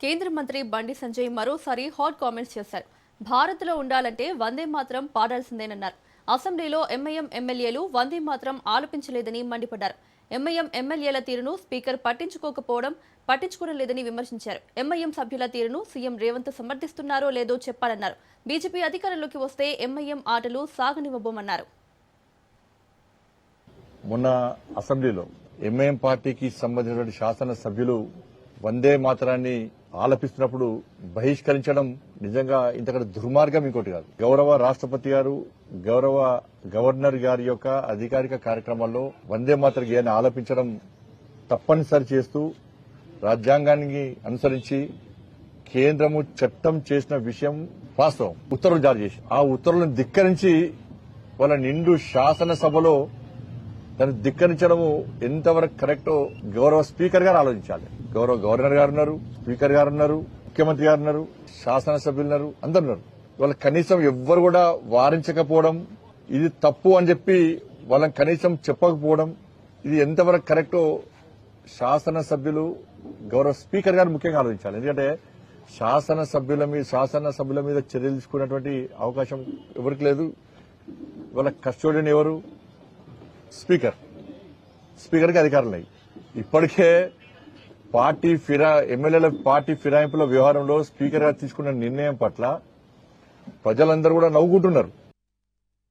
కేంద్ర మంత్రి బండి సంజయ్ మరోసారి హాట్ కామెంట్స్ చేశారు. భారత్లో ఉండాలంటే వందే మాత్రం పాడాల్సిందేనన్నారు. అసెంబ్లీలో ఎంఐఎం ఎమ్మెల్యేలు వందే మాత్రం ఆలపించలేదని మండిపడ్డారు. ఎంఐఎం ఎమ్మెల్యేల తీరును స్పీకర్ పట్టించుకోవడం లేదని విమర్శించారు. ఎంఐఎం సభ్యుల తీరును సీఎం రేవంత్ సమర్థిస్తున్నారో లేదో చెప్పాలన్నారు. బీజేపీ అధికారంలోకి వస్తే ఎంఐఎం ఆటలు సాగనివ్వబోమన్నారు. మొన్న అసెంబ్లీలో ఎంఐఎం పార్టీకి సంబంధించిన శాసన సభ్యులు వందే మాతరాన్ని ఆలపిస్తున్నప్పుడు బహిష్కరించడం నిజంగా ఇంతకంటే దుర్మార్గం ఇంకోటి కాదు. గౌరవ రాష్ట్రపతి గారు, గౌరవ గవర్నర్ గారి యొక్క అధికారిక కార్యక్రమాల్లో వందే మాతర గేయాన్ని ఆలపించడం తప్పనిసరి చేస్తూ రాజ్యాంగాన్ని అనుసరించి కేంద్రము చట్టం చేసిన విషయం వాస్తవం. ఉత్తర్వులు జారీ చేసి ఆ ఉత్తర్వులను ధిక్కరించి వాళ్ళ నిండు శాసనసభలో దాన్ని ధిక్కరించడము ఎంతవరకు కరెక్టో గౌరవ స్పీకర్ గారు ఆలోచించాలి. గౌరవ గవర్నర్ గారు ఉన్నారు, స్పీకర్ గారు ఉన్నారు, ముఖ్యమంత్రి గారు ఉన్నారు, శాసనసభ్యులు ఉన్నారు, అందరు ఉన్నారు. వాళ్ళ కనీసం ఎవ్వరు కూడా వారించకపోవడం, ఇది తప్పు అని చెప్పి వాళ్ళని కనీసం చెప్పకపోవడం, ఇది ఎంతవరకు కరెక్టో శాసనసభ్యులు గౌరవ స్పీకర్ గారు ముఖ్యంగా ఆలోచించాలి. ఎందుకంటే శాసనసభ్యుల మీద చర్యలు తీసుకున్నటువంటి అవకాశం ఎవరికి లేదు. వాళ్ళ కస్టోడియన్ ఎవరు? స్పీకర్కి అధికారం లేదు. ఇప్పటికే ఎమ్మెల్యేల పార్టీ ఫిరాయింపుల వ్యవహారంలో స్పీకర్ గారు తీసుకున్న నిర్ణయం పట్ల ప్రజలందరూ కూడా నవ్వుకుంటున్నారు.